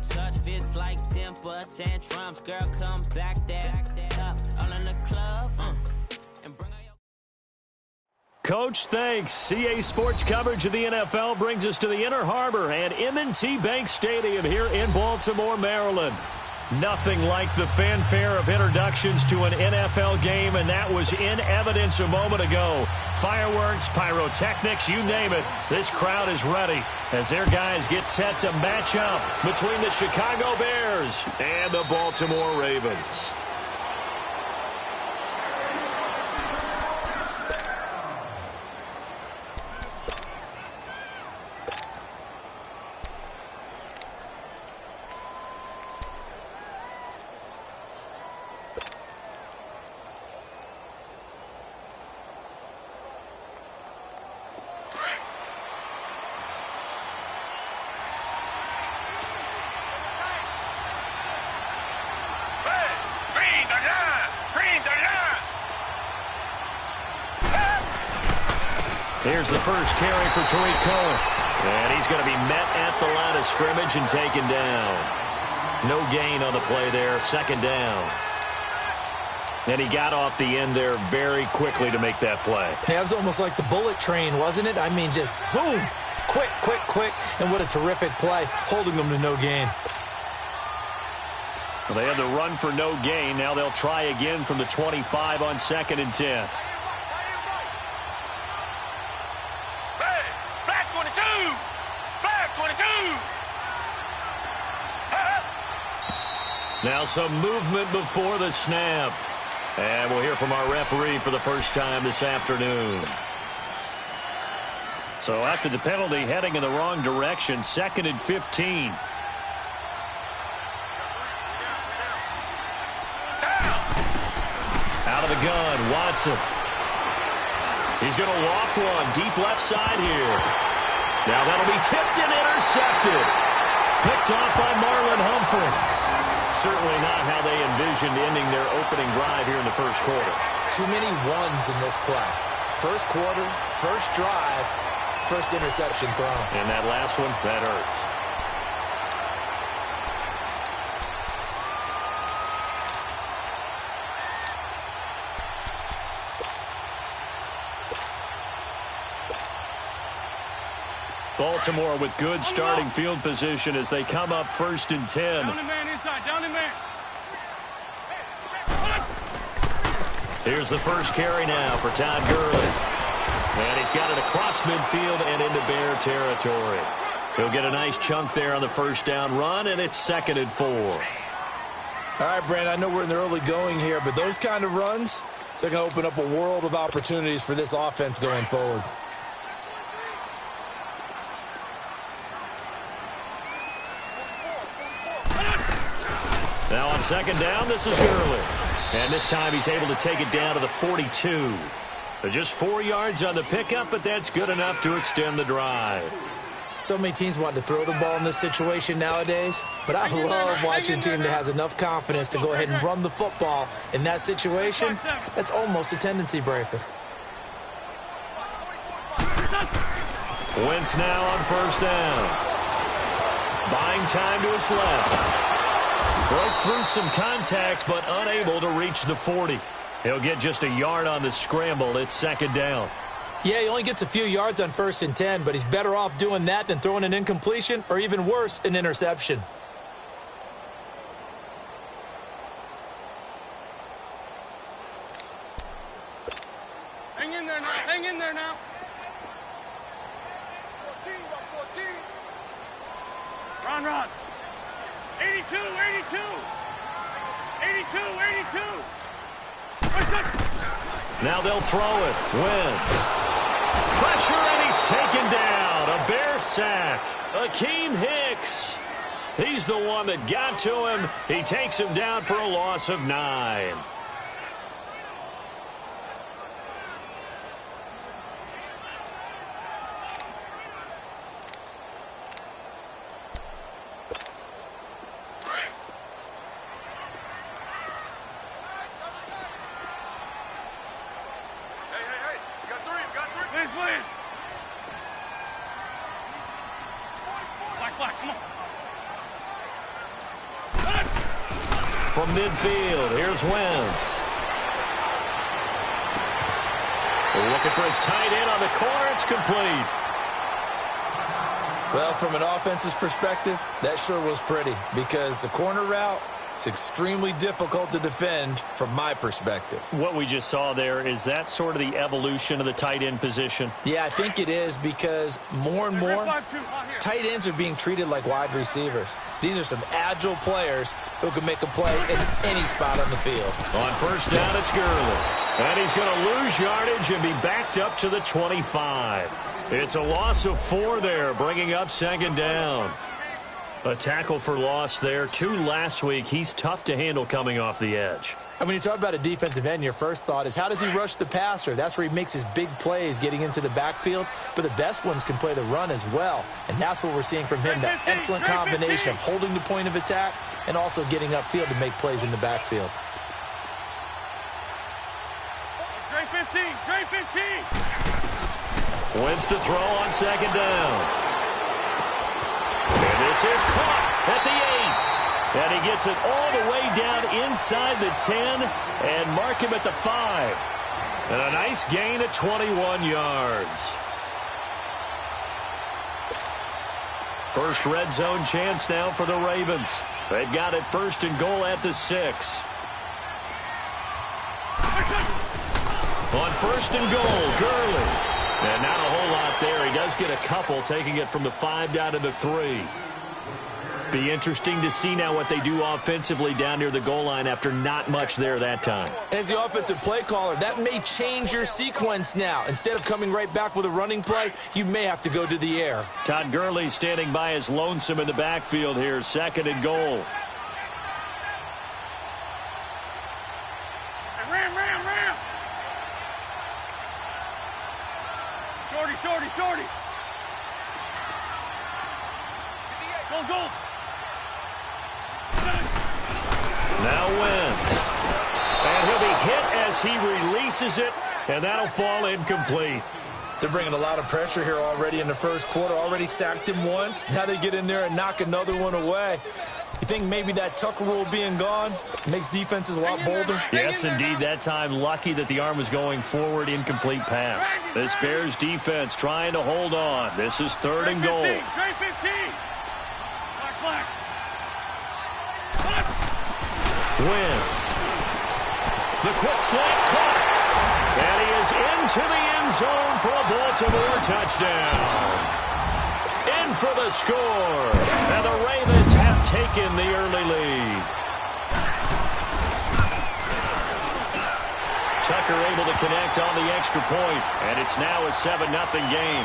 don't touch, fits like temper tantrums. Girl, come back that up, all in the club, and bring her your... Coach, thanks. CA Sports coverage of the NFL brings us to the Inner Harbor and M&T Bank Stadium here in Baltimore, Maryland. Nothing like the fanfare of introductions to an NFL game, and that was in evidence a moment ago. Fireworks, pyrotechnics, you name it. This crowd is ready as their guys get set to match up between the Chicago Bears and the Baltimore Ravens. Here's the first carry for Tariq Cohen. And he's going to be met at the line of scrimmage and taken down. No gain on the play there. Second down. And he got off the end there very quickly to make that play. Hey, that was almost like the bullet train, wasn't it? I mean, just zoom. Quick, quick, quick. And what a terrific play, holding them to no gain. Well, they had the run for no gain. Now they'll try again from the 25 on 2nd and 10. Now some movement before the snap. And we'll hear from our referee for the first time this afternoon. So after the penalty, heading in the wrong direction, 2nd and 15. Out of the gun, Watson. He's going to loft one deep left side here. Now that'll be tipped and intercepted. Picked off by Marlon Humphrey. Certainly not how they envisioned ending their opening drive here in the first quarter. Too many ones in this play. First quarter, first drive, first interception thrown. And that last one, that hurts. Baltimore with good starting field position as they come up 1st and 10. Down the man inside, down the man. Here's the first carry now for Todd Gurley. And he's got it across midfield and into Bear territory. He'll get a nice chunk there on the first down run, and it's 2nd and 4. All right, Brandon, I know we're in the early going here, but those kind of runs, they're going to open up a world of opportunities for this offense going forward. Now on 2nd down, this is Gurley. And this time he's able to take it down to the 42. Just 4 yards on the pickup, but that's good enough to extend the drive. So many teams want to throw the ball in this situation nowadays, but I love watching a team that has enough confidence to go ahead and run the football. In that situation, that's almost a tendency breaker. Wentz now on 1st down. Buying time to his left. Broke through some contact, but unable to reach the 40. He'll get just a yard on the scramble. It's 2nd down. Yeah, he only gets a few yards on 1st and 10, but he's better off doing that than throwing an incompletion or even worse, an interception. Hang in there now, hang in there now. 14. Run. 82. 82. Now they'll throw it. Wentz. Pressure, and he's taken down. A Bear sack. Akeem Hicks. He's the one that got to him. He takes him down for a loss of 9. Black, come on. From midfield, here's Wentz. Looking for his tight end on the corner. It's complete. Well, from an offense's perspective, that sure was pretty because the corner route is extremely difficult to defend from my perspective. What we just saw there, is that sort of the evolution of the tight end position? Yeah, I think it is because more and more tight ends are being treated like wide receivers. These are some agile players who can make a play in any spot on the field. On first down, it's Gurley. And he's going to lose yardage and be backed up to the 25. It's a loss of 4 there, bringing up second down. A tackle for loss there. 2 last week. He's tough to handle coming off the edge. And when you talk about a defensive end, your first thought is, how does he rush the passer? That's where he makes his big plays getting into the backfield. But the best ones can play the run as well. And that's what we're seeing from him, that excellent combination of holding the point of attack and also getting upfield to make plays in the backfield. Great 15, great 15. Wentz to throw on second down. And this is caught at the 8. And he gets it all the way down inside the 10 and mark him at the 5. And a nice gain at 21 yards. First red zone chance now for the Ravens. They've got it first and goal at the 6. On first and goal, Gurley. And not a whole lot there. He does get a couple, taking it from the 5 down to the 3. Be interesting to see now what they do offensively down near the goal line after not much there that time. As the offensive play caller, that may change your sequence now. Instead of coming right back with a running play, you may have to go to the air. Todd Gurley standing by as lonesome in the backfield here, second and goal. Ram. Shorty. Go. Now Wentz. And he'll be hit as he releases it, and that'll fall incomplete. They're bringing a lot of pressure here already in the first quarter. Already sacked him once. Now they get in there and knock another one away. You think maybe that Tucker rule being gone makes defenses a lot bolder? Yes, indeed. That time, lucky that the arm was going forward, incomplete pass. This Bears defense trying to hold on. This is third and goal. Great 15. Black. Wentz. The quick slant caught. And he is into the end zone for a Baltimore touchdown. In for the score. And the Ravens have taken the early lead. Tucker able to connect on the extra point. And it's now a 7-0 game.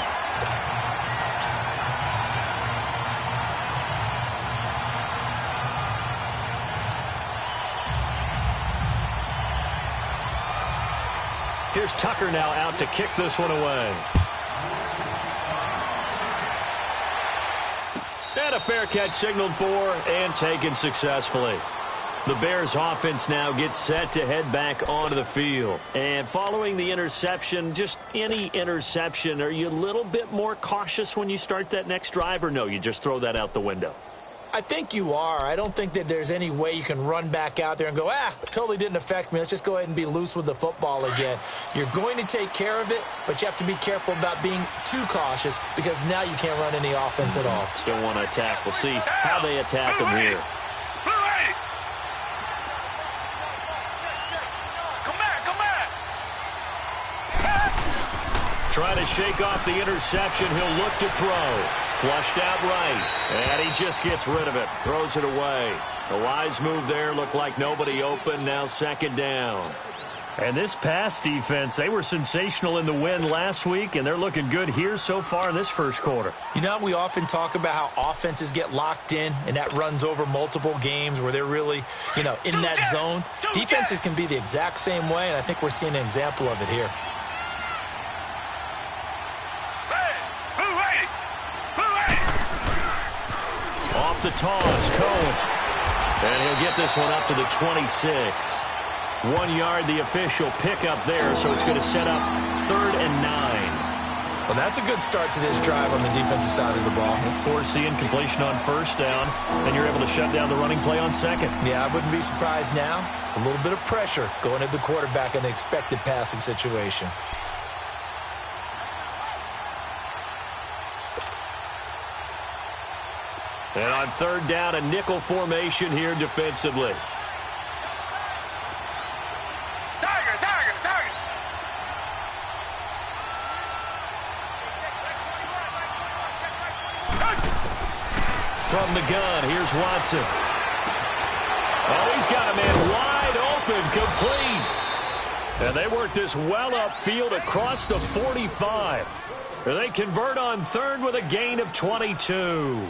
Here's Tucker now out to kick this one away. And a fair catch signaled for and taken successfully. The Bears offense now gets set to head back onto the field. And following the interception, just any interception, are you a little bit more cautious when you start that next drive, or no, you just throw that out the window? I think you are. I don't think that there's any way you can run back out there and go, totally didn't affect me. Let's just go ahead and be loose with the football again. You're going to take care of it, but you have to be careful about being too cautious because now you can't run any offense at all. Still want to attack. We'll see how they attack them here. Trying to shake off the interception. He'll look to throw. Flushed out right. And he just gets rid of it. Throws it away. A wise move there. Looked like nobody open. Now second down. And this pass defense, they were sensational in the win last week, and they're looking good here so far in this first quarter. You know, we often talk about how offenses get locked in, and that runs over multiple games where they're really, in that zone. Defenses can be the exact same way, and I think we're seeing an example of it here. Off the toss, Cohen. And he'll get this one up to the 26. 1 yard, the official pickup there, so it's going to set up 3rd and 9. Well, that's a good start to this drive on the defensive side of the ball. Force the incompletion on first down, and you're able to shut down the running play on second. Yeah, I wouldn't be surprised now. A little bit of pressure going at the quarterback in an expected passing situation. And on third down, a nickel formation here defensively. From the gun, here's Watson. Oh, he's got a man wide open, complete. And they work this well upfield across the 45. They convert on third with a gain of 22.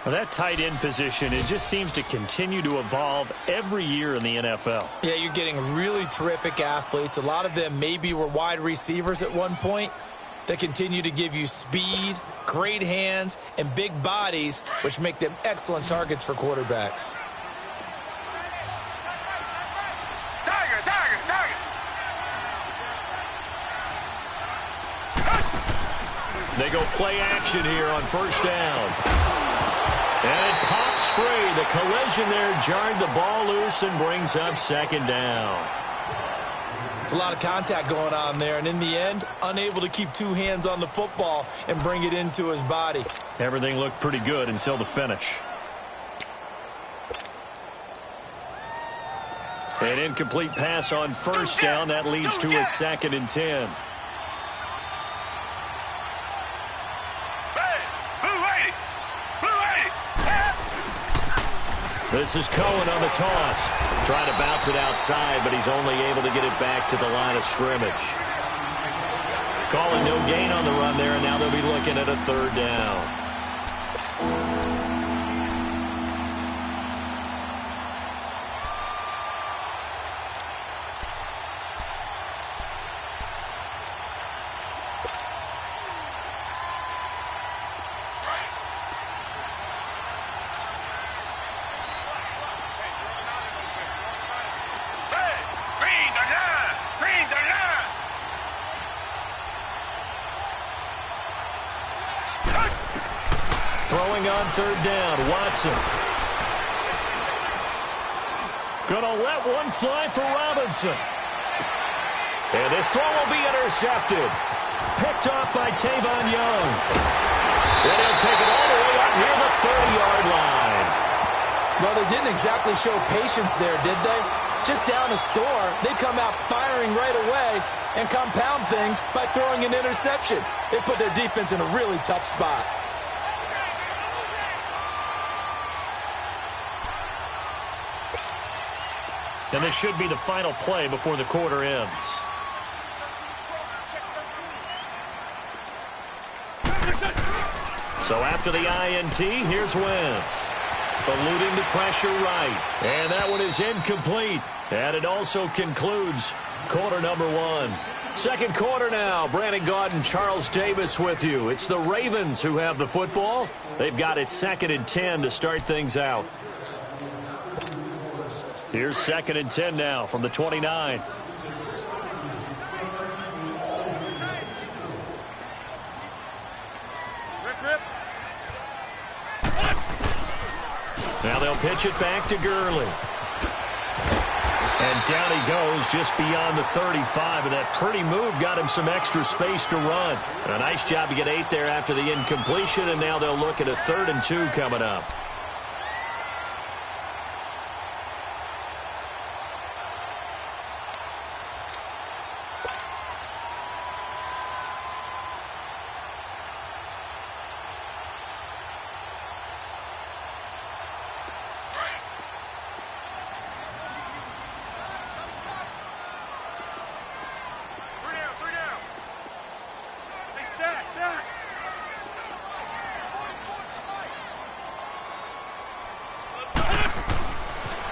Well, that tight end position, it just seems to continue to evolve every year in the NFL. Yeah, you're getting really terrific athletes. A lot of them maybe were wide receivers at one point. They continue to give you speed, great hands, and big bodies, which make them excellent targets for quarterbacks. They go play action here on first down. And it pops free. The collision there jarred the ball loose and brings up second down. It's a lot of contact going on there, and in the end, unable to keep two hands on the football and bring it into his body. Everything looked pretty good until the finish. An incomplete pass on first down. That leads to a 2nd and 10. This is Cohen on the toss. Trying to bounce it outside, but he's only able to get it back to the line of scrimmage. Calling no gain on the run there, and now they'll be looking at a third down. Throwing on third down, Watson. Gonna let one fly for Robinson. And this throw will be intercepted. Picked off by Tavon Young. And he'll take it all the way up near the 30-yard line. Well, they didn't exactly show patience there, did they? Just down a score, they come out firing right away and compound things by throwing an interception. They put their defense in a really tough spot. And this should be the final play before the quarter ends. So after the INT, here's Wentz. Eluding the pressure right. And that one is incomplete. And it also concludes quarter number one. Second quarter now. Brandon Gaudin and Charles Davis with you. It's the Ravens who have the football. They've got it 2nd and 10 to start things out. Here's 2nd and 10 now from the 29. Now they'll pitch it back to Gurley. And down he goes just beyond the 35. And that pretty move got him some extra space to run. A nice job to get 8 there after the incompletion. And now they'll look at a 3rd and 2 coming up.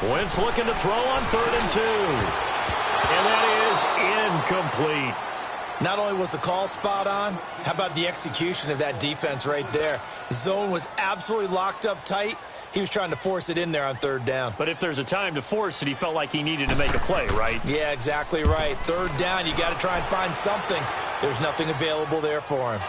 Wentz looking to throw on 3rd and 2. And that is incomplete. Not only was the call spot on, how about the execution of that defense right there? The zone was absolutely locked up tight. He was trying to force it in there on 3rd down. But if there's a time to force it, he felt like he needed to make a play, right? Yeah, exactly right. 3rd down, you got to try and find something There's nothing available there for him.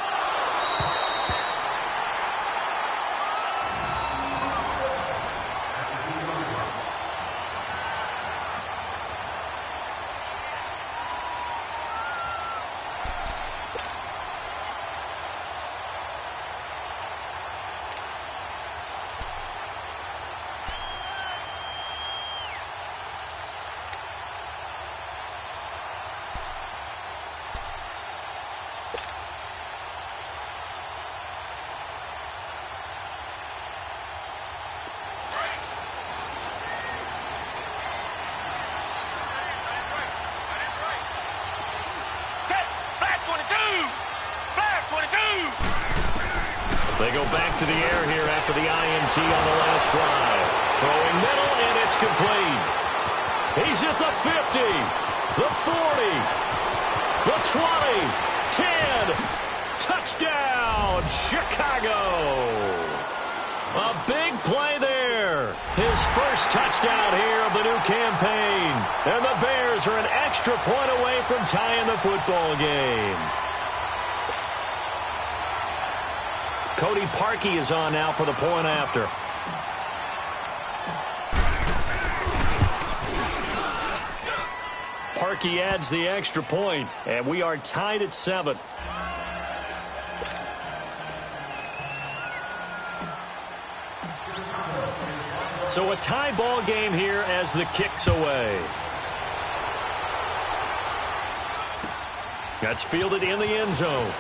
They go back to the air here after the INT on the last drive. Throwing middle, and it's complete. He's at the 50, the 40, the 20, 10. Touchdown, Chicago. A big play there. His first touchdown here of the new campaign. And the Bears are an extra point away from tying the football game. Cody Parkey is on now for the point after. Parkey adds the extra point, and we are tied at 7. So a tie ball game here as the kick's away. That's fielded in the end zone.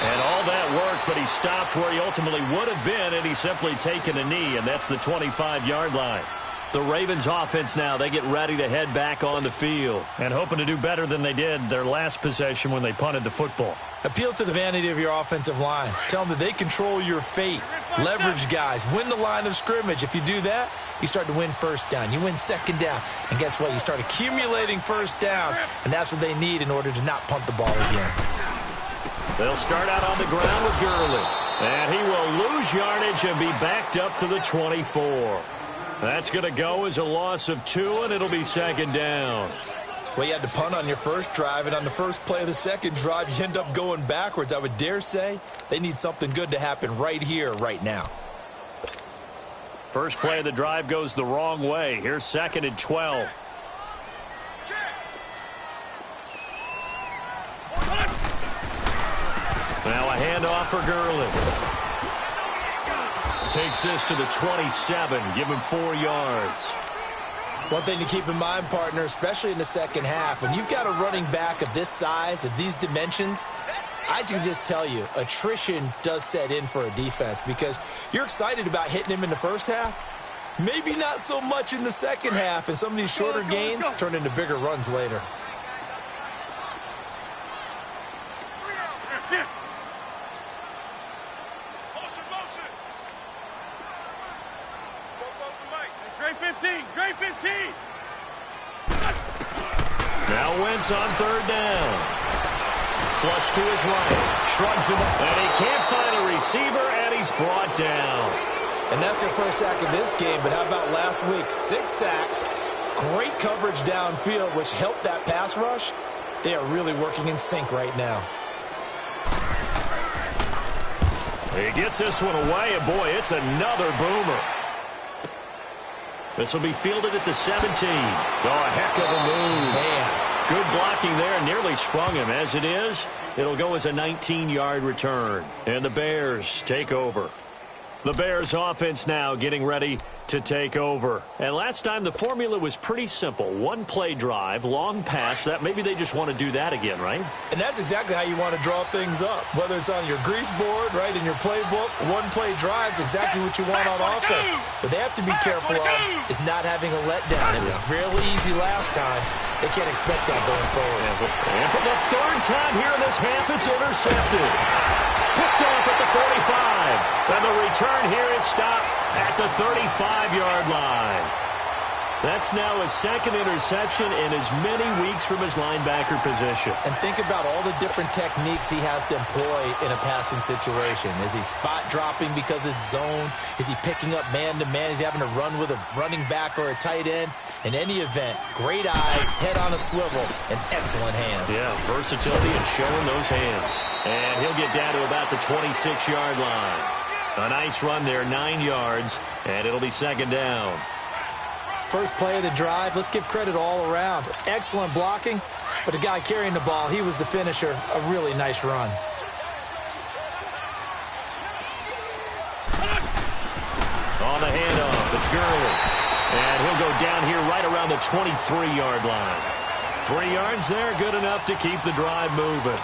And all that work, but he stopped where he ultimately would have been, and he's simply taken a knee, and that's the 25-yard line. The Ravens offense now, they get ready to head back on the field and hoping to do better than they did their last possession when they punted the football. Appeal to the vanity of your offensive line. Tell them that they control your fate. Leverage guys. Win the line of scrimmage. If you do that, you start to win first down. You win second down. And guess what? You start accumulating first downs, and that's what they need in order to not punt the ball again. They'll start out on the ground with Gurley. And he will lose yardage and be backed up to the 24. That's going to go as a loss of 2, and it'll be second down. Well, you had to punt on your first drive, and on the first play of the second drive, you end up going backwards. I would dare say they need something good to happen right here, right now. First play of the drive goes the wrong way. Here's second and 12. Now a handoff for Gurley. Takes this to the 27. Give him 4 yards. One thing to keep in mind, partner, especially in the second half, when you've got a running back of this size, of these dimensions, I can just tell you, attrition does set in for a defense because you're excited about hitting him in the first half. Maybe not so much in the second half, and some of these shorter gains turn into bigger runs later. Great 15. Now Wentz on third down. Flush to his right. Shrugs him up. And he can't find a receiver, and he's brought down. And that's their first sack of this game, but how about last week? 6 sacks, great coverage downfield, which helped that pass rush. They are really working in sync right now. He gets this one away, and boy, it's another boomer. This will be fielded at the 17. Oh, a heck of a move. Man. Good blocking there. Nearly sprung him. As it is, it'll go as a 19-yard return. And the Bears take over. The Bears offense now getting ready to take over. And last time the formula was pretty simple. 1-play drive, long pass. That maybe they just want to do that again, right? And that's exactly how you want to draw things up. Whether it's on your grease board, right, in your playbook, 1-play drive's exactly what you want on offense. But they have to be careful of is not having a letdown. It was fairly easy last time. They can't expect that going forward. And for the third time here in this half, it's intercepted. Picked off at the 45. And the return here is stopped at the 35-yard line. That's now his second interception in as many weeks from his linebacker position. And think about all the different techniques he has to employ in a passing situation. Is he spot dropping because it's zone? Is he picking up man-to-man? Is he having to run with a running back or a tight end? In any event, great eyes, head on a swivel, and excellent hands. Yeah, versatility and showing those hands. And he'll get down to about the 26-yard line. A nice run there, 9 yards, and it'll be second down. First play of the drive, let's give credit all around. Excellent blocking, but the guy carrying the ball, he was the finisher. A really nice run. On the handoff, it's Gurley. And he'll go down here right around the 23-yard line. 3 yards there, good enough to keep the drive moving.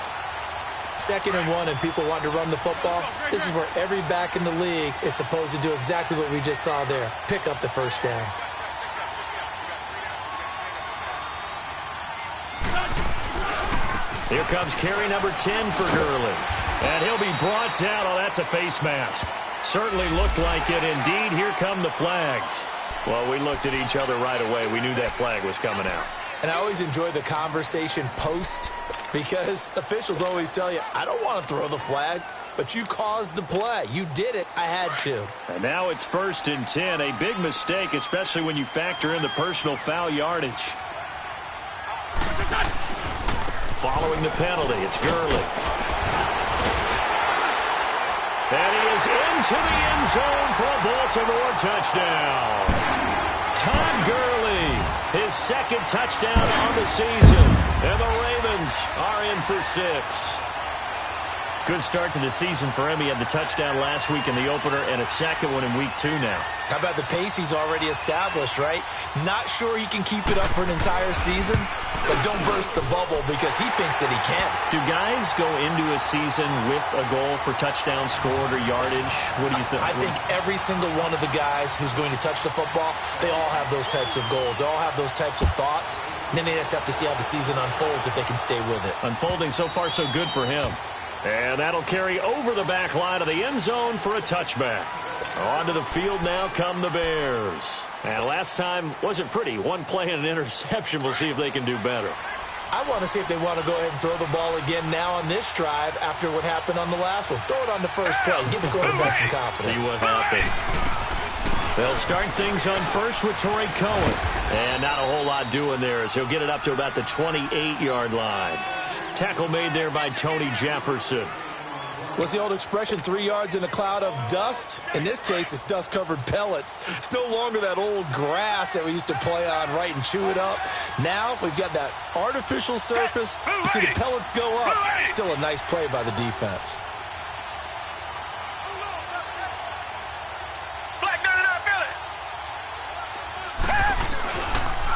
2nd and 1, and people want to run the football. This is where every back in the league is supposed to do exactly what we just saw there. Pick up the first down. Here comes carry number 10 for Gurley. And he'll be brought down. Oh, that's a face mask. Certainly looked like it. Indeed, here come the flags. Well, we looked at each other right away. We knew that flag was coming out. And I always enjoy the conversation post because officials always tell you, I don't want to throw the flag, but you caused the play. You did it. I had to. And now it's 1st and 10. A big mistake, especially when you factor in the personal foul yardage. Following the penalty, it's Gurley. And he is into the end zone for a Baltimore touchdown. Todd Gurley, his 2nd touchdown on the season. And the Ravens are in for 6. Good start to the season for him. He had the touchdown last week in the opener and a second one in week 2 now. How about the pace he's already established, right? Not sure he can keep it up for an entire season, but don't burst the bubble because he thinks that he can. Do guys go into a season with a goal for touchdown scored or yardage? What do you think? I think every single one of the guys who's going to touch the football, they all have those types of goals. They all have those types of thoughts. And then they just have to see how the season unfolds if they can stay with it. Unfolding so far so good for him. And that'll carry over the back line of the end zone for a touchback. Onto the field now come the Bears. And last time wasn't pretty. One play and an interception. We'll see if they can do better. I want to see if they want to go ahead and throw the ball again now on this drive after what happened on the last one. Throw it on the first play. Give the quarterback some confidence. See what happens. They'll start things on first with Torrey Cohen. And not a whole lot doing there as he'll get it up to about the 28-yard line. Tackle made there by Tony Jefferson. What's the old expression, 3 yards in a cloud of dust? In this case, it's dust-covered pellets. It's no longer that old grass that we used to play on, right, and chew it up. Now we've got that artificial surface. You see the pellets go up. Still a nice play by the defense.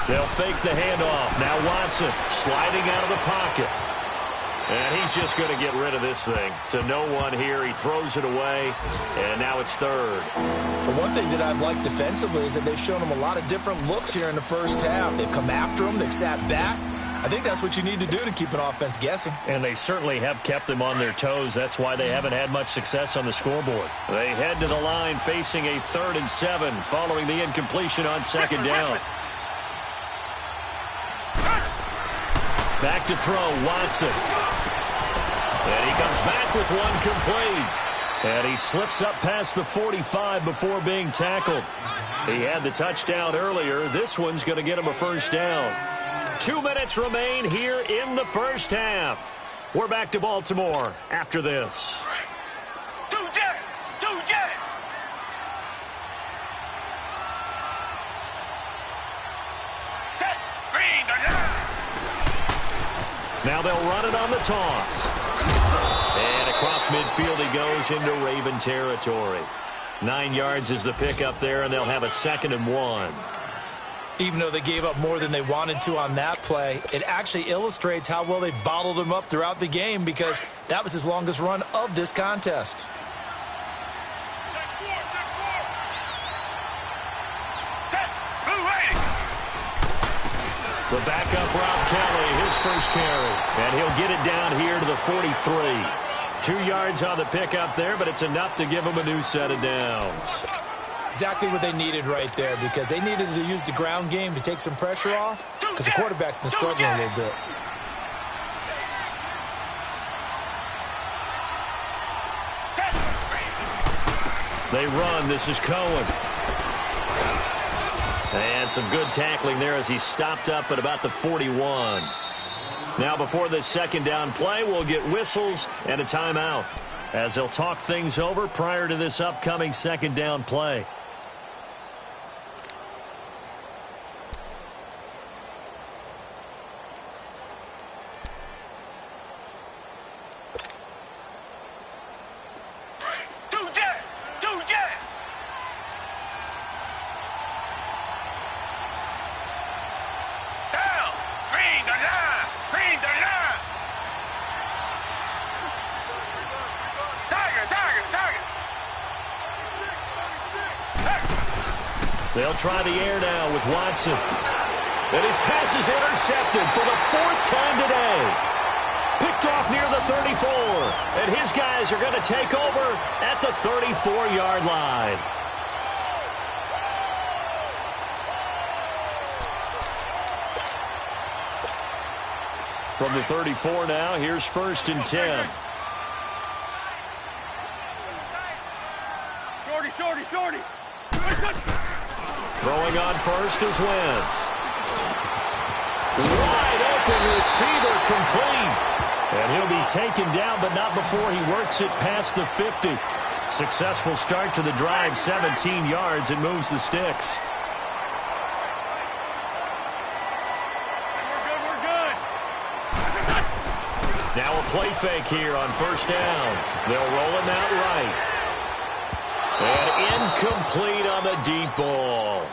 They'll fake the handoff. Now Watson sliding out of the pocket. And he's just going to get rid of this thing. To no one here. He throws it away. And now it's 3rd. The one thing that I've liked defensively is that they've shown him a lot of different looks here in the first half. They've come after him. They've sat back. I think that's what you need to do to keep an offense guessing. And they certainly have kept them on their toes. That's why they haven't had much success on the scoreboard. They head to the line facing a 3rd and 7 following the incompletion on 2nd down. Back to throw, Watson. And he comes back with one complete. And he slips up past the 45 before being tackled. He had the touchdown earlier. This one's going to get him a first down. 2 minutes remain here in the first half. We're back to Baltimore after this. Now they'll run it on the toss. And across midfield he goes into Raven territory. 9 yards is the pickup there, and they'll have a 2nd and 1. Even though they gave up more than they wanted to on that play, it actually illustrates how well they bottled him up throughout the game because that was his longest run of this contest. The backup Rob Kelly, his first carry. And he'll get it down here to the 43. 2 yards on the pickup there, but it's enough to give him a new set of downs. Exactly what they needed right there, because they needed to use the ground game to take some pressure off, because the quarterback's been struggling a little bit. They run. This is Cohen. And some good tackling there as he stopped up at about the 41. Now before this second down play, we'll get whistles and a timeout as they'll talk things over prior to this upcoming second down play. They'll try the air now with Watson. And his pass is intercepted for the 4th time today. Picked off near the 34. And his guys are going to take over at the 34-yard line. From the 34 now, here's 1st and 10. Shorty. Throwing on first is Wentz. Wide open receiver complete. And he'll be taken down, but not before he works it past the 50. Successful start to the drive, 17 yards, and moves the sticks. We're good. Now a play fake here on 1st down. They'll roll him out right. And incomplete on the deep ball.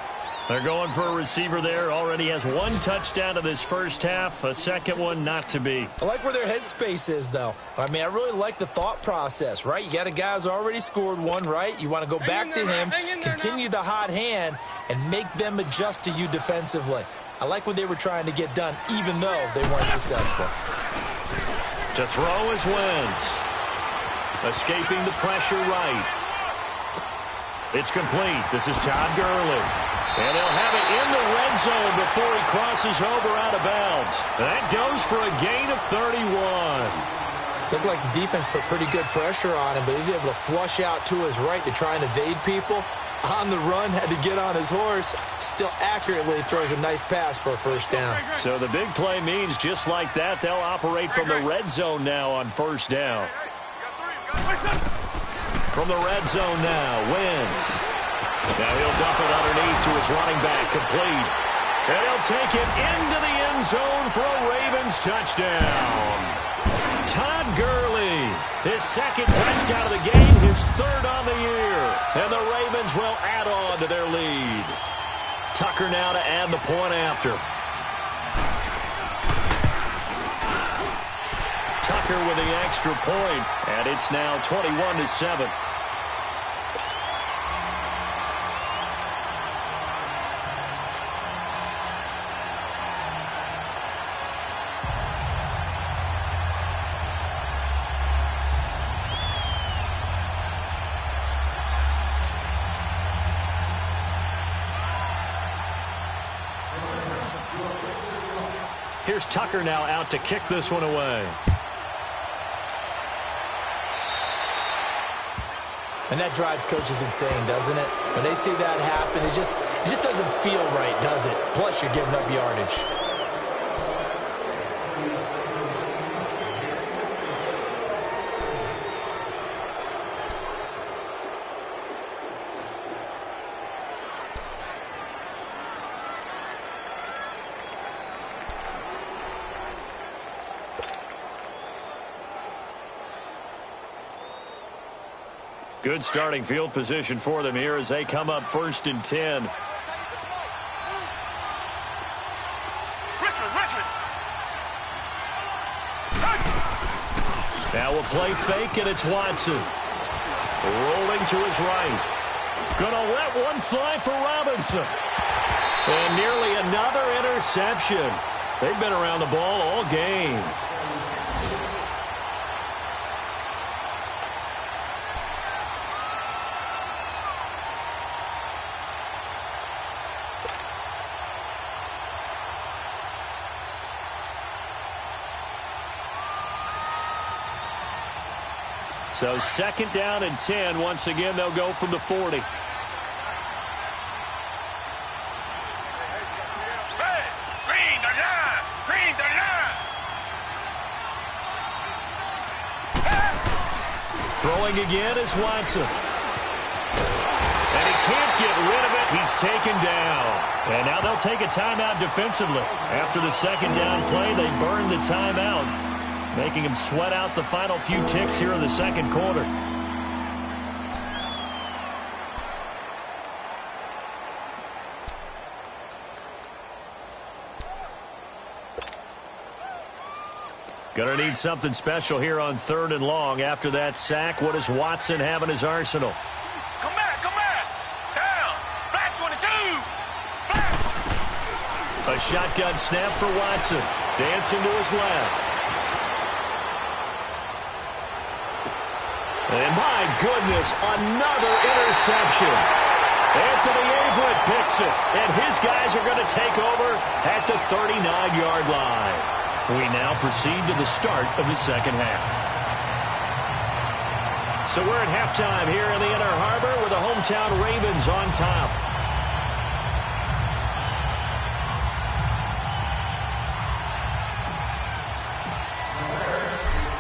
They're going for a receiver there. Already has 1 touchdown to this first half. A second one not to be. I like where their headspace is, though. I mean, I really like the thought process, right? You got a guy who's already scored 1, right? You want to go back to him, continue the hot hand, and make them adjust to you defensively. I like what they were trying to get done, even though they weren't successful. To throw is Wentz. Escaping the pressure right. It's complete. This is Todd Gurley. And he'll have it in the red zone before he crosses over out of bounds. That goes for a gain of 31. Looked like the defense put pretty good pressure on him, but he's able to flush out to his right to try and evade people. On the run, had to get on his horse. Still accurately throws a nice pass for a 1st down. So the big play means just like that, they'll operate from the red zone now on 1st down. From the red zone now, Wentz. Now he'll dump it underneath to his running back, complete. And he'll take it into the end zone for a Ravens touchdown. Todd Gurley, his 2nd touchdown of the game, his 3rd on the year. And the Ravens will add on to their lead. Tucker now to add the point after. Tucker with the extra point, and it's now 21-7. Here's Tucker now out to kick this one away. And that drives coaches insane, doesn't it? When they see that happen, it just doesn't feel right, does it? Plus, you're giving up yardage. Good starting field position for them here as they come up 1st and 10. Richmond. Now a play fake, and it's Watson. Rolling to his right. Gonna let one fly for Robinson. And nearly another interception. They've been around the ball all game. So 2nd down and 10. Once again, they'll go from the 40. Throwing again is Watson. And he can't get rid of it. He's taken down. And now they'll take a timeout defensively. After the 2nd down play, they burn the timeout, making him sweat out the final few ticks here in the 2nd quarter. Going to need something special here on 3rd and long. After that sack, what does Watson have in his arsenal? Come back, down, black 22, black. A shotgun snap for Watson. Dancing to his left. And my goodness, another interception. Anthony Averett picks it, and his guys are going to take over at the 39-yard line. We now proceed to the start of the 2nd half. So we're at halftime here in the Inner Harbor with the hometown Ravens on top.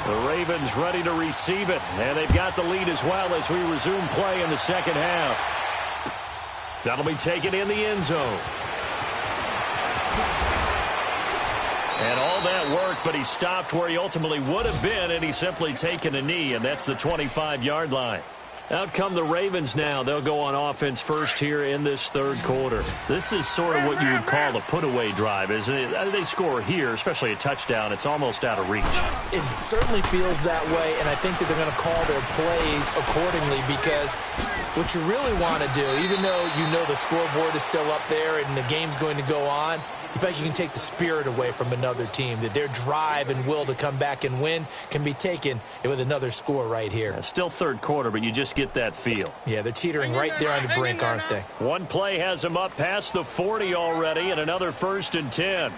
The Ravens ready to receive it, and they've got the lead as well as we resume play in the 2nd half. That'll be taken in the end zone. And all that work, but he stopped where he ultimately would have been, and he's simply taken a knee, and that's the 25-yard line. Out come the Ravens now. They'll go on offense first here in this 3rd quarter. This is sort of what you would call a put-away drive, isn't it? They score here, especially a touchdown. It's almost out of reach. It certainly feels that way, and I think that they're going to call their plays accordingly, because what you really want to do, even though you know the scoreboard is still up there and the game's going to go on, in fact, you can take the spirit away from another team, that their drive and will to come back and win can be taken with another score right here. Yeah, still 3rd quarter, but you just get that feel. Yeah, they're teetering right there on the brink, aren't they? One play has them up past the 40 already, and another 1st and 10.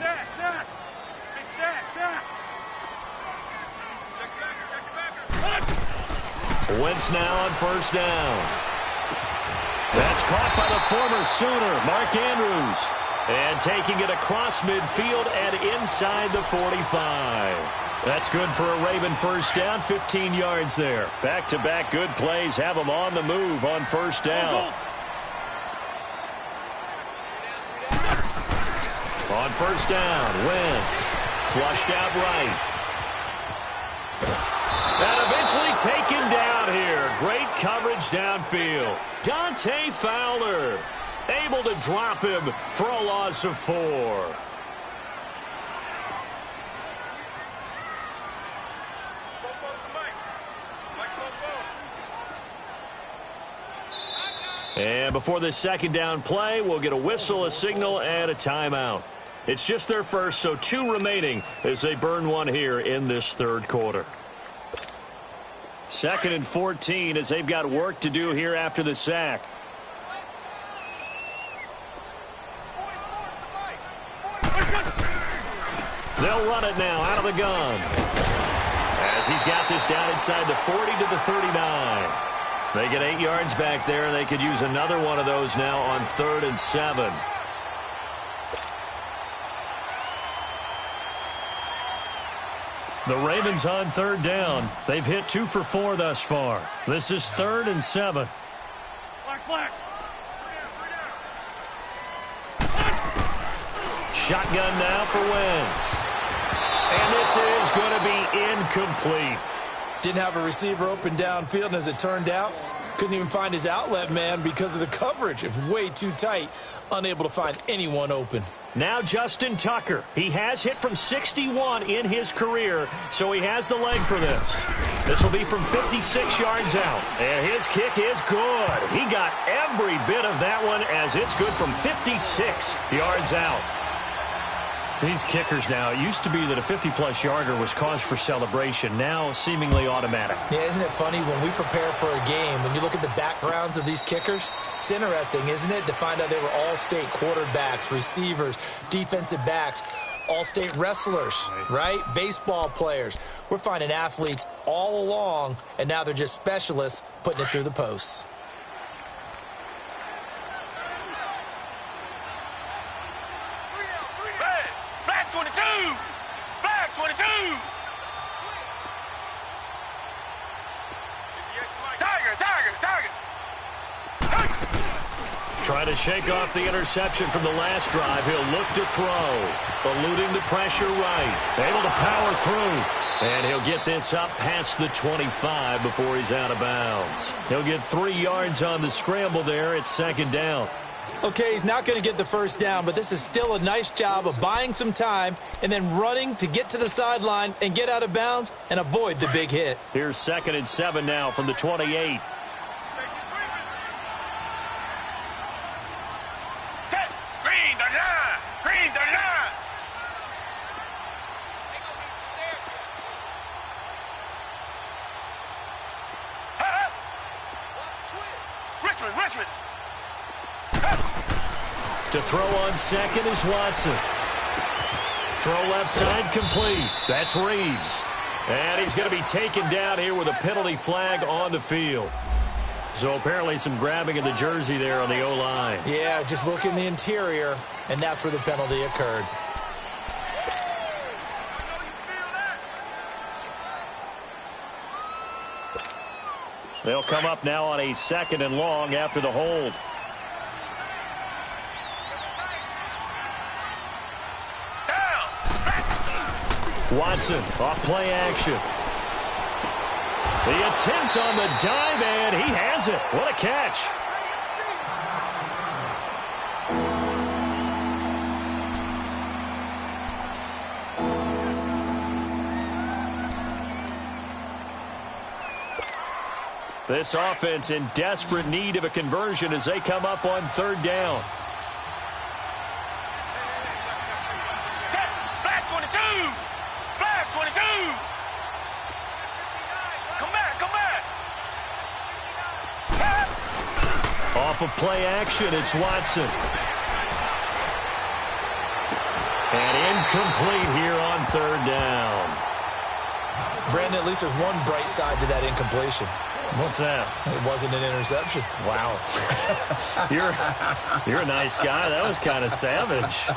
Wentz now on 1st down. That's caught by the former Sooner, Mark Andrews. And taking it across midfield and inside the 45. That's good for a Raven 1st down, 15 yards there. Back-to-back good plays have them on the move on 1st down. On 1st down, Wentz flushed out right. And eventually taken down here. Great coverage downfield. Dante Fowler able to drop him for a loss of 4. And before this 2nd down play, we'll get a whistle, a signal, and a timeout. It's just their first, so 2 remaining as they burn one here in this 3rd quarter. 2nd and 14 as they've got work to do here after the sack. They'll run it now out of the gun. As he's got this down inside the 40 to the 39. They get 8 yards back there, and they could use another one of those now on 3rd and 7. The Ravens on 3rd down. They've hit 2 for 4 thus far. This is 3rd and 7. Black. Shotgun now for Wentz. And this is going to be incomplete. Didn't have a receiver open downfield, and as it turned out, couldn't even find his outlet man because of the coverage. It was way too tight, unable to find anyone open. Now Justin Tucker. He has hit from 61 in his career, so he has the leg for this. This will be from 56 yards out, and his kick is good. He got every bit of that one as it's good from 56 yards out. These kickers now, it used to be that a 50-plus yarder was cause for celebration. Now seemingly automatic. Yeah, isn't it funny when we prepare for a game, when you look at the backgrounds of these kickers, it's interesting, isn't it, to find out they were all-state quarterbacks, receivers, defensive backs, all-state wrestlers, right? Baseball players. We're finding athletes all along, and now they're just specialists putting it through the posts. Black 22! Black 22! Tiger! Trying to shake off the interception from the last drive. He'll look to throw. Eluding the pressure right. Able to power through. And he'll get this up past the 25 before he's out of bounds. He'll get 3 yards on the scramble there. It's second down. Okay, he's not going to get the first down, but this is still a nice job of buying some time and then running to get to the sideline and get out of bounds and avoid the big hit. Here's 2nd and 7 now from the 28. Green 39! Richmond! To throw on second is Watson. Throw left side complete. That's Reeves. And he's going to be taken down here with a penalty flag on the field. So apparently some grabbing of the jersey there on the O-line. Yeah, just look in the interior, and that's where the penalty occurred. They'll come up now on a 2nd and long after the hold. Watson off play action. The attempt on the dive, and he has it. What a catch. This offense in desperate need of a conversion as they come up on 3rd down. Black 22! Black 22! Come back! Off of play action, it's Watson. And incomplete here on 3rd down. Brandon, at least there's one bright side to that incompletion. What's that? It wasn't an interception. Wow. You're a nice guy. That was kind of savage.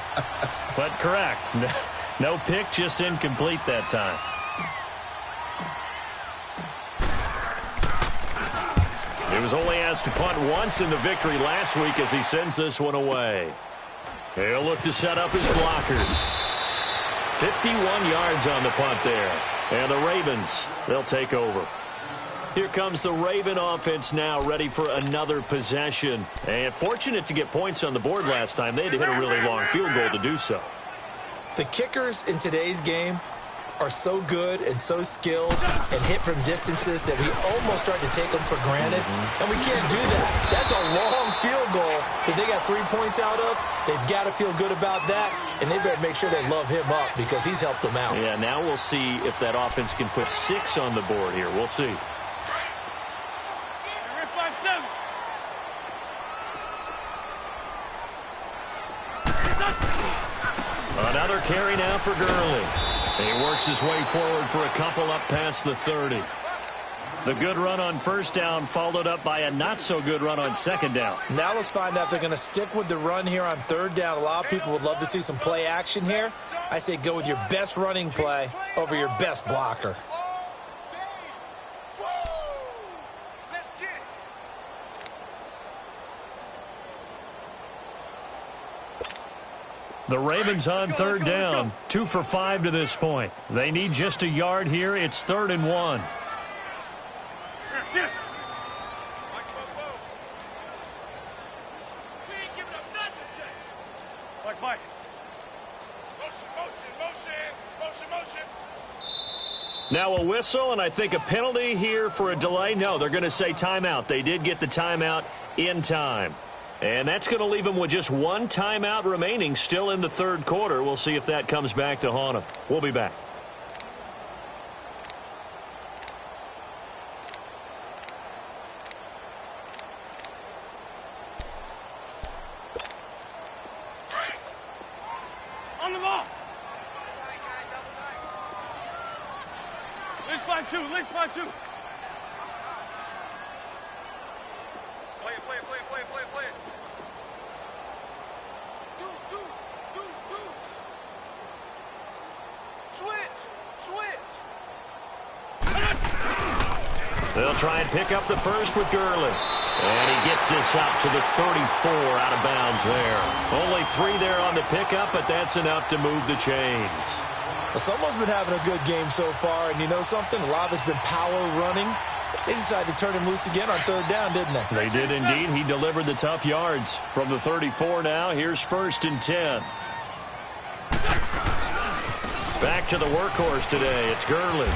But correct. No pick, just incomplete that time. He was only asked to punt once in the victory last week as he sends this one away. He'll look to set up his blockers. 51 yards on the punt there. And the Ravens, they'll take over. Here comes the Raven offense now, ready for another possession. And fortunate to get points on the board last time. They had to hit a really long field goal to do so. The kickers in today's game are so good and so skilled and hit from distances that we almost start to take them for granted. And we can't do that. That's a long field goal that they got 3 points out of. They've got to feel good about that, and they better make sure they love him up because he's helped them out. Yeah, now we'll see if that offense can put 6 on the board here. We'll see. Another carry now for Gurley. He works his way forward for a couple up past the 30. The good run on 1st down followed up by a not-so-good run on 2nd down. Now let's find out if they're going to stick with the run here on 3rd down. A lot of people would love to see some play action here. I say go with your best running play over your best blocker. The Ravens on 3rd down, 2 for 5 to this point. They need just a yard here. It's 3rd and 1. Now a whistle, and I think a penalty here for a delay. No, they're going to say timeout. They did get the timeout in time. And that's going to leave them with just 1 timeout remaining still in the 3rd quarter. We'll see if that comes back to haunt them. We'll be back. On the ball. Loose by 2. two, at least 1, 2. Play it, play it, play it, play it, play it, play it. Deuce. Switch. They'll try and pick up the first with Gurley. And he gets this up to the 34 out of bounds there. Only 3 there on the pickup, but that's enough to move the chains. Well, someone's been having a good game so far, and you know something? A lot of it's been power running. They decided to turn him loose again on 3rd down, didn't they? They did indeed. He delivered the tough yards. From the 34 now, here's 1st and 10. Back to the workhorse today. It's Gurley.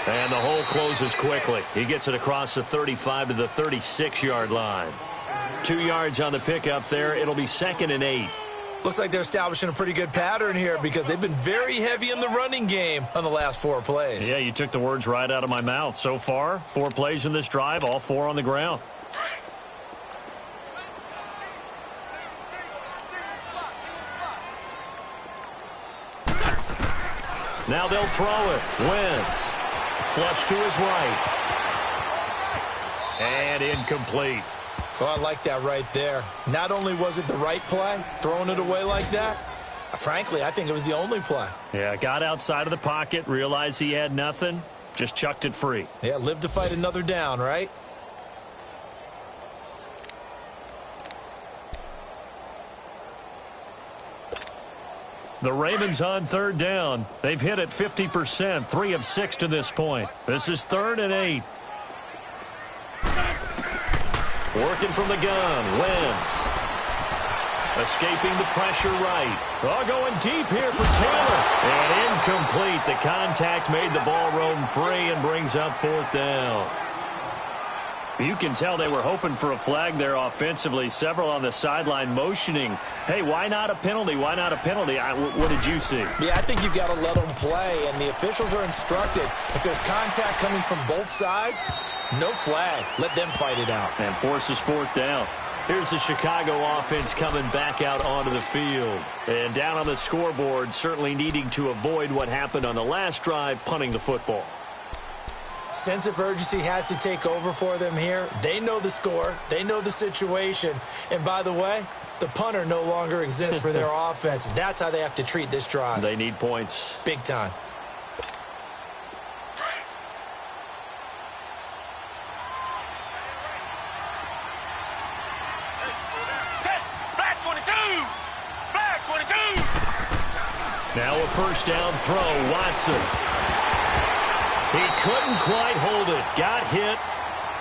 And the hole closes quickly. He gets it across the 35 to the 36-yard line. 2 yards on the pickup there. It'll be 2nd and 8. Looks like they're establishing a pretty good pattern here because they've been very heavy in the running game on the last 4 plays. Yeah, you took the words right out of my mouth. So far, 4 plays in this drive, all 4 on the ground. Now they'll throw it. Wentz. Flush to his right. And incomplete. So I like that right there. Not only was it the right play, throwing it away like that, frankly, I think it was the only play. Yeah, got outside of the pocket, realized he had nothing, just chucked it free. Yeah, live to fight another down, right? The Ravens on 3rd down. They've hit it 50%, 3 of 6 to this point. This is 3rd and 8. Working from the gun, Wentz. Escaping the pressure right. Oh, going deep here for Taylor. And incomplete. The contact made the ball roam free and brings up 4th down. You can tell they were hoping for a flag there offensively. Several on the sideline motioning. Hey, why not a penalty? Why not a penalty? What did you see? Yeah, I think you've got to let them play, and the officials are instructed. If there's contact coming from both sides, no flag. Let them fight it out. And forces 4th down. Here's the Chicago offense coming back out onto the field. And down on the scoreboard, certainly needing to avoid what happened on the last drive, punting the football. Sense of urgency has to take over for them here. They know the score. They know the situation. And by the way, the punter no longer exists for their offense. That's how they have to treat this drive. They need points. Big time. Black 22! Black 22! Now a 1st down throw, Watson. He couldn't quite hold it. Got hit.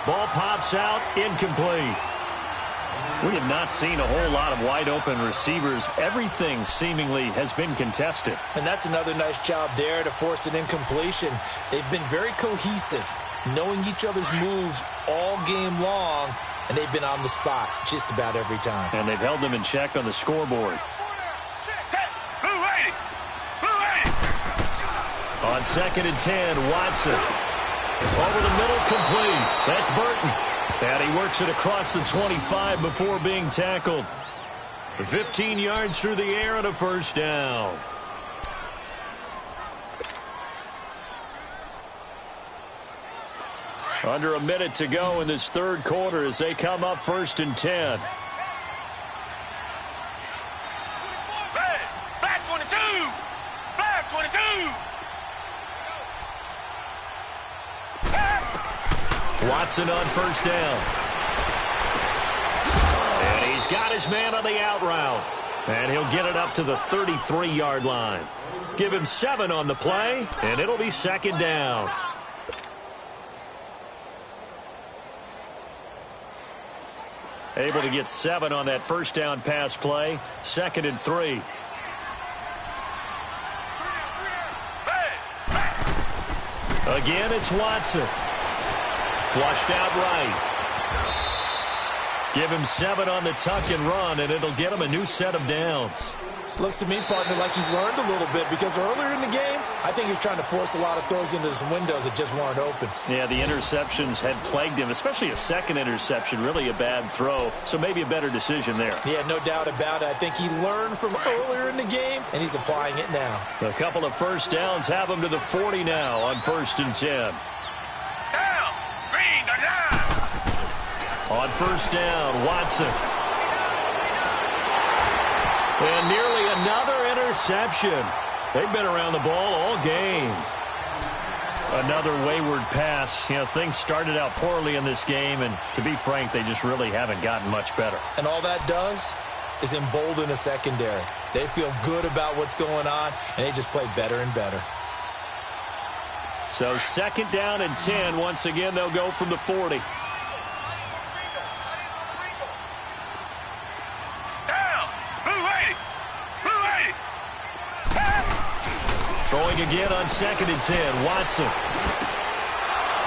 Ball pops out. Incomplete. We have not seen a whole lot of wide-open receivers. Everything seemingly has been contested. And that's another nice job there to force an incompletion. They've been very cohesive, knowing each other's moves all game long, and they've been on the spot just about every time. And they've held them in check on the scoreboard. On 2nd and 10, Watson. Over the middle, complete. That's Burton. And he works it across the 25 before being tackled. 15 yards through the air and a 1st down. Under a minute to go in this 3rd quarter as they come up 1st and 10. Black 22! Black 22! Watson on 1st down. And he's got his man on the out route. And he'll get it up to the 33-yard line. Give him 7 on the play, and it'll be 2nd down. Able to get 7 on that 1st down pass play. 2nd and 3. Again, it's Watson. Flushed out right. Give him 7 on the tuck and run, and it'll get him a new set of downs. Looks to me, partner, like he's learned a little bit because earlier in the game, I think he was trying to force a lot of throws into some windows that just weren't open. Yeah, the interceptions had plagued him, especially a 2nd interception, really a bad throw, so maybe a better decision there. Yeah, no doubt about it. I think he learned from earlier in the game, and he's applying it now. A couple of 1st downs have him to the 40 now on 1st and 10. On first down, Watson. And nearly another interception. They've been around the ball all game. Another wayward pass. You know, things started out poorly in this game, and to be frank, they just really haven't gotten much better. And all that does is embolden a secondary. They feel good about what's going on, and they just play better and better. So second down and 10. Once again, they'll go from the 40. Throwing again on second and 10. Watson.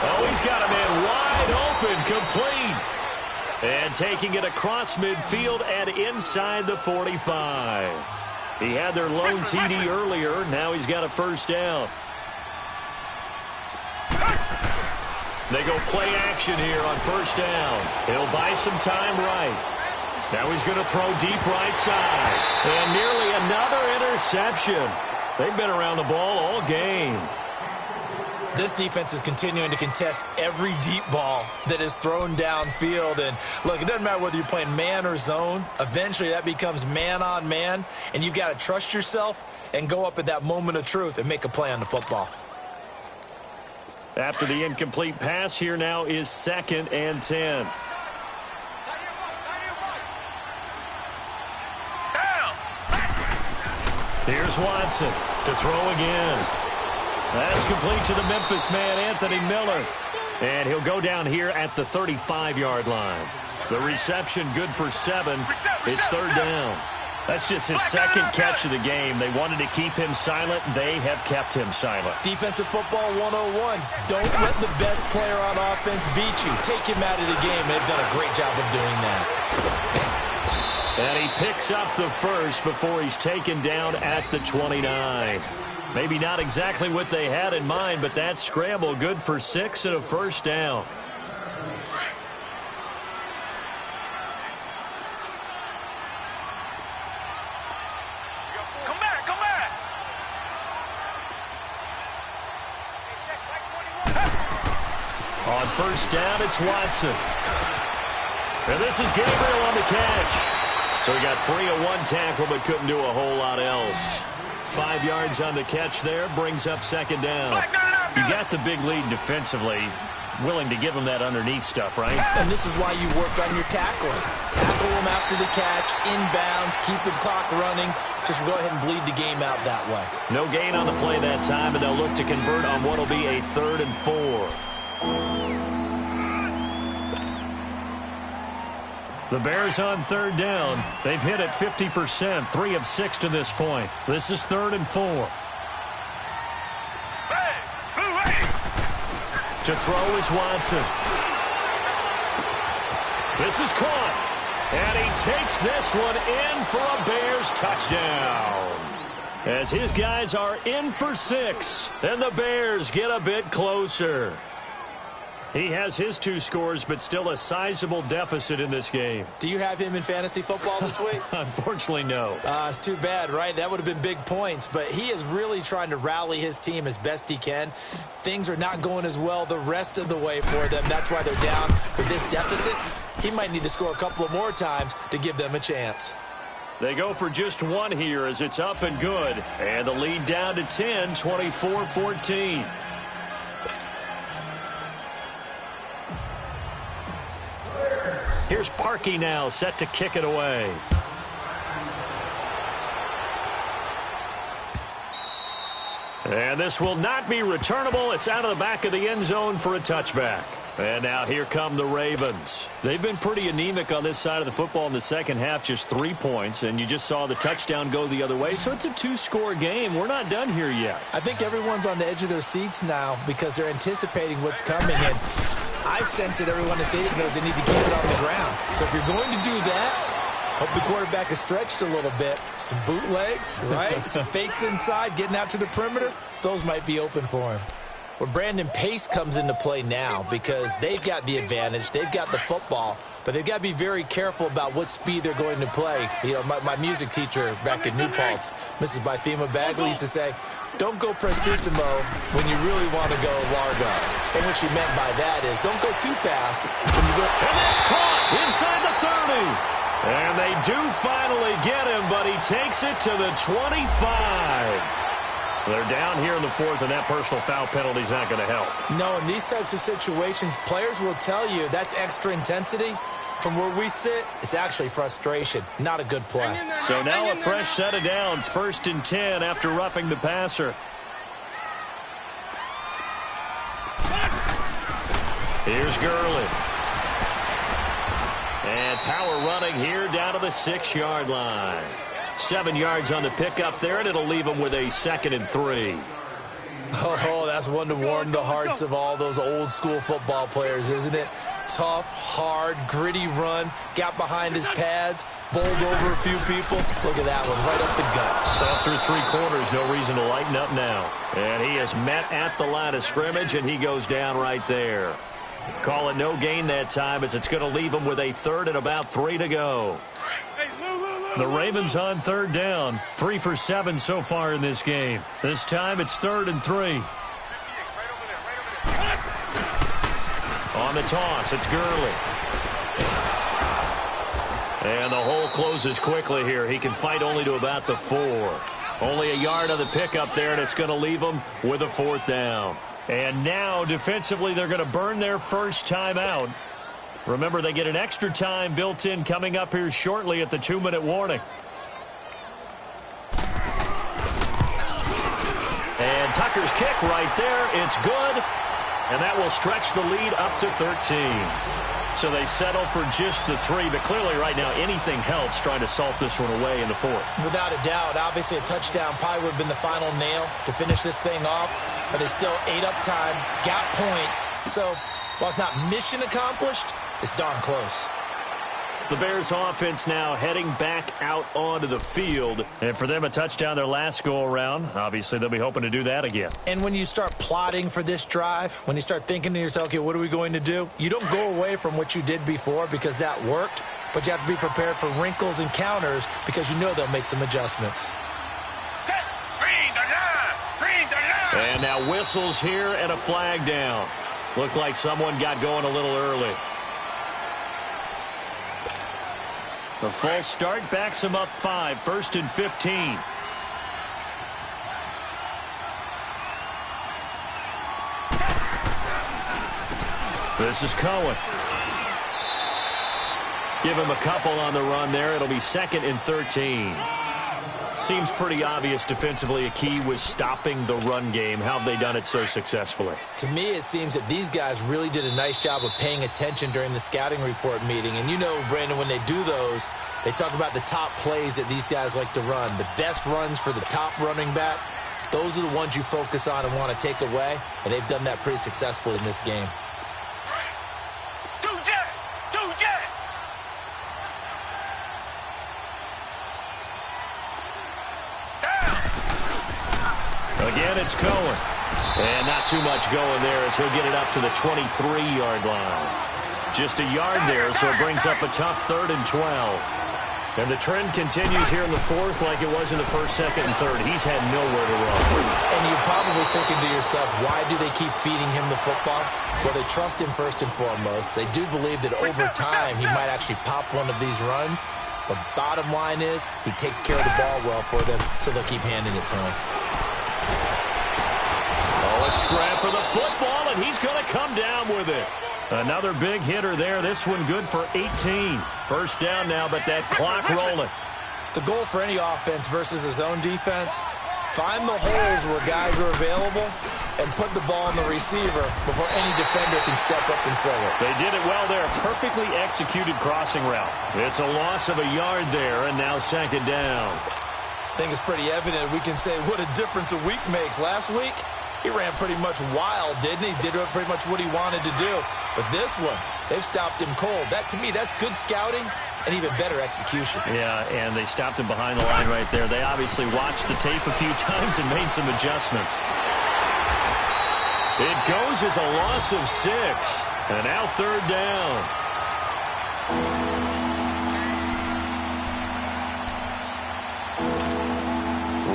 Oh, he's got a man wide open, complete. And taking it across midfield and inside the 45. He had their lone TD earlier. Now he's got a first down. They go play action here on first down. He'll buy some time right. Now he's going to throw deep right side. And nearly another interception. They've been around the ball all game. This defense is continuing to contest every deep ball that is thrown downfield. And look, it doesn't matter whether you're playing man or zone. Eventually that becomes man on man. And you've got to trust yourself and go up at that moment of truth and make a play on the football. After the incomplete pass, here now is second and 10. Here's Watson to throw again. That's complete to the Memphis man, Anthony Miller. And he'll go down here at the 35-yard line. The reception good for 7. It's third down. That's just his second catch of the game. They wanted to keep him silent. They have kept him silent. Defensive football 101. Don't let the best player on offense beat you. Take him out of the game. They've done a great job of doing that. And he picks up the first before he's taken down at the 29. Maybe not exactly what they had in mind, but that scramble good for 6 and a first down. Come back. On first down, it's Watson. And this is Gabriel on the catch. So he got free of one tackle but couldn't do a whole lot else. 5 yards on the catch there, brings up second down. You got the big lead defensively, willing to give him that underneath stuff, right? And this is why you work on your tackling. Tackle them after the catch, inbounds, keep the clock running. Just go ahead and bleed the game out that way. No gain on the play that time, and they'll look to convert on what will be a 3rd and 4. The Bears on third down. They've hit it 50%, 3 of 6 to this point. This is 3rd and 4. To throw is Watson. This is caught. And he takes this one in for a Bears touchdown. As his guys are in for 6, and the Bears get a bit closer. He has his 2 scores, but still a sizable deficit in this game. Do you have him in fantasy football this week? Unfortunately, no. It's too bad, right? That would have been big points, but he is really trying to rally his team as best he can. Things are not going as well the rest of the way for them. That's why they're down with this deficit. He might need to score a couple of more times to give them a chance. They go for just 1 here as it's up and good. And the lead down to 10, 24-14. Here's Parkey now, set to kick it away. And this will not be returnable. It's out of the back of the end zone for a touchback. And now here come the Ravens. They've been pretty anemic on this side of the football in the second half, just 3 points. And you just saw the touchdown go the other way. So it's a 2-score game. We're not done here yet. I think everyone's on the edge of their seats now because they're anticipating what's coming. And I sense that everyone in the stadium knows they need to keep it on the ground. So if you're going to do that, hope the quarterback is stretched a little bit. Some bootlegs, right? Some fakes inside, getting out to the perimeter. Those might be open for him. Well, Brandon, pace comes into play now because they've got the advantage. They've got the football. but they've got to be very careful about what speed they're going to play. You know, my music teacher back in New Paltz, Mrs. Bythema Bagley, used to say, don't go prestissimo when you really want to go largo. And what she meant by that is don't go too fast when you go. And that's caught inside the 30. And they do finally get him, but he takes it to the 25. They're down here in the fourth, and that personal foul penalty is not going to help. No, in these types of situations, players will tell you that's extra intensity. From where we sit, it's actually frustration. Not a good play. So now a fresh set of downs. 1st and 10 after roughing the passer. Here's Gurley. And power running here down to the 6-yard line. 7 yards on the pickup there, and it'll leave them with a 2nd and 3. Oh, that's one to warm the hearts of all those old school football players, isn't it? Tough, hard, gritty run, got behind his pads, bowled over a few people. Look at that one, right up the gut. So through 3 quarters, no reason to lighten up now. And he is met at the line of scrimmage, and he goes down right there. Call it no gain that time, as it's going to leave him with a 3rd and about 3 to go. The Ravens on 3rd down. 3 for 7 so far in this game. This time it's 3rd and 3. On the toss, it's Gurley. And the hole closes quickly here. He can fight only to about the 4. Only a yard on the pickup there, and it's going to leave him with a 4th down. And now, defensively, they're going to burn their first time out. Remember, they get an extra time built in coming up here shortly at the 2-minute warning. And Tucker's kick right there. It's good. And that will stretch the lead up to 13. So they settle for just the 3. But clearly right now anything helps trying to salt this one away in the 4th. Without a doubt. Obviously a touchdown probably would have been the final nail to finish this thing off. But it's still ate up time. Got points. So while it's not mission accomplished, it's darn close. The Bears offense now heading back out onto the field. And for them, a touchdown their last go-around. Obviously, they'll be hoping to do that again. And when you start plotting for this drive, when you start thinking to yourself, okay, what are we going to do? You don't go away from what you did before because that worked. But you have to be prepared for wrinkles and counters because you know they'll make some adjustments. And now whistles here and a flag down. Looked like someone got going a little early. The false start backs him up 5. 1st and 15. This is Cohen. Give him a couple on the run there. It'll be 2nd and 13. Seems pretty obvious defensively a key was stopping the run game. How have they done it so successfully? To me, it seems that these guys really did a nice job of paying attention during the scouting report meeting. And you know, Brandon, when they do those, they talk about the top plays that these guys like to run. The best runs for the top running back, those are the ones you focus on and want to take away. And they've done that pretty successfully in this game. Again, it's Cohen. And not too much going there as he'll get it up to the 23-yard line. Just a yard there, so it brings up a tough 3rd and 12. And the trend continues here in the 4th like it was in the 1st, 2nd, and 3rd. He's had nowhere to run. And you're probably thinking to yourself, why do they keep feeding him the football? Well, they trust him first and foremost. They do believe that over time he might actually pop one of these runs. But bottom line is he takes care of the ball well for them, so they'll keep handing it to him. Oh, a scrap for the football, and he's going to come down with it. Another big hitter there. This one good for 18. 1st down now, but that clock rolling. The goal for any offense versus his own defense, find the holes where guys are available and put the ball on the receiver before any defender can step up and fill it. They did it well there. Perfectly executed crossing route. It's a loss of a yard there, and now 2nd down. I think it's pretty evident we can say what a difference a week makes. Last week, he ran pretty much wild, didn't he? Did pretty much what he wanted to do. But this one, they've stopped him cold. That, to me, that's good scouting and even better execution. Yeah, and they stopped him behind the line right there. They obviously watched the tape a few times and made some adjustments. It goes as a loss of 6. And now 3rd down.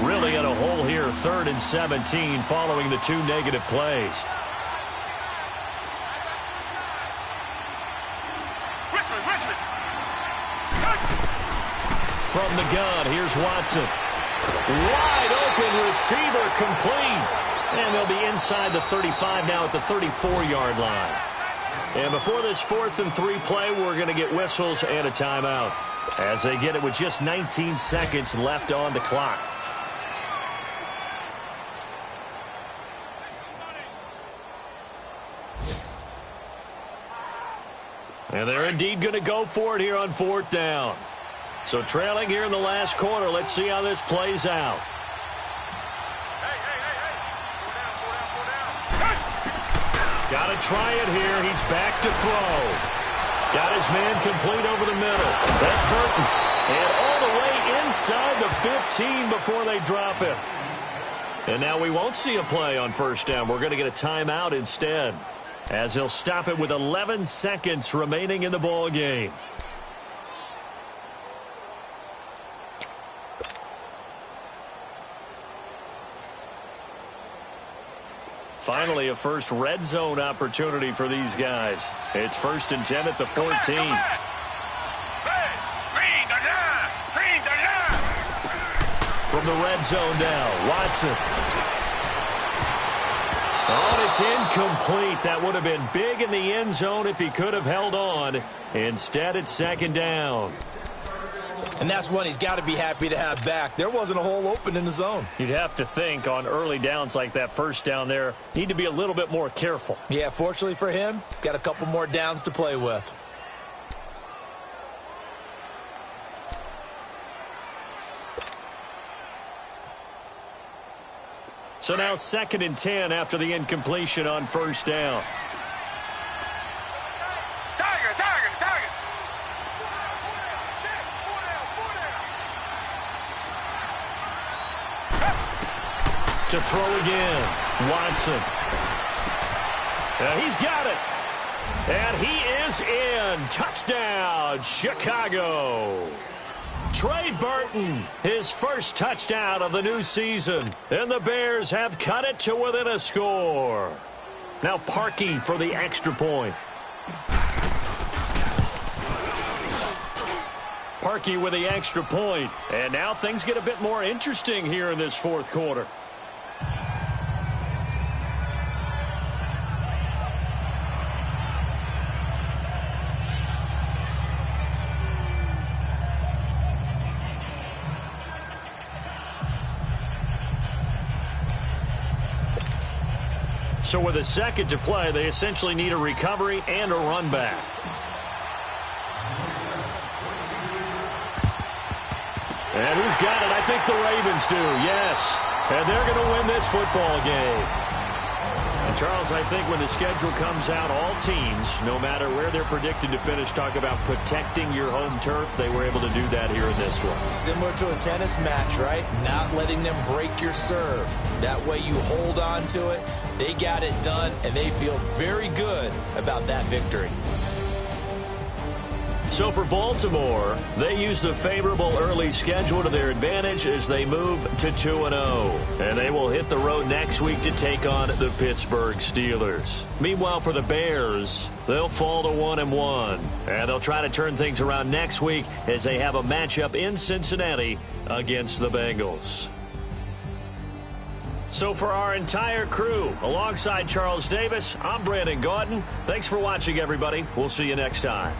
Really in a hole here, 3rd and 17 following the 2 negative plays. From the gun, here's Watson. Wide open receiver, complete. And they'll be inside the 35 now at the 34-yard line. And before this 4th and 3 play, we're going to get whistles and a timeout as they get it with just 19 seconds left on the clock. And they're indeed going to go for it here on 4th down. So trailing here in the last quarter. Let's see how this plays out. Got to try it here. He's back to throw. Got his man complete over the middle. That's Burton. And all the way inside the 15 before they drop it. And now we won't see a play on 1st down. We're going to get a timeout instead, as he'll stop it with 11 seconds remaining in the ball game. Finally, a first red zone opportunity for these guys. It's 1st and 10 at the 14. From the red zone now, Watson. Oh, and it's incomplete. That would have been big in the end zone if he could have held on. Instead, it's 2nd down. And that's one he's got to be happy to have back. There wasn't a hole open in the zone. You'd have to think on early downs like that 1st down there, need to be a little bit more careful. Yeah, fortunately for him, got a couple more downs to play with. So now 2nd and 10 after the incompletion on 1st down. To throw again, Watson. He's got it. And he is in. Touchdown, Chicago. Trey Burton, his first touchdown of the new season. And the Bears have cut it to within a score. Now Parkey for the extra point. Parkey with the extra point. And now things get a bit more interesting here in this 4th quarter. So with a second to play, they essentially need a recovery and a run back. And who's got it? I think the Ravens do, yes. And they're going to win this football game. And Charles, I think when the schedule comes out, all teams, no matter where they're predicted to finish, talk about protecting your home turf. They were able to do that here in this one. Similar to a tennis match, right? Not letting them break your serve. That way you hold on to it. They got it done, and they feel very good about that victory. So for Baltimore, they use the favorable early schedule to their advantage as they move to 2-0. And they will hit the road next week to take on the Pittsburgh Steelers. Meanwhile, for the Bears, they'll fall to 1-1. And they'll try to turn things around next week as they have a matchup in Cincinnati against the Bengals. So for our entire crew, alongside Charles Davis, I'm Brandon Gaudin. Thanks for watching, everybody. We'll see you next time.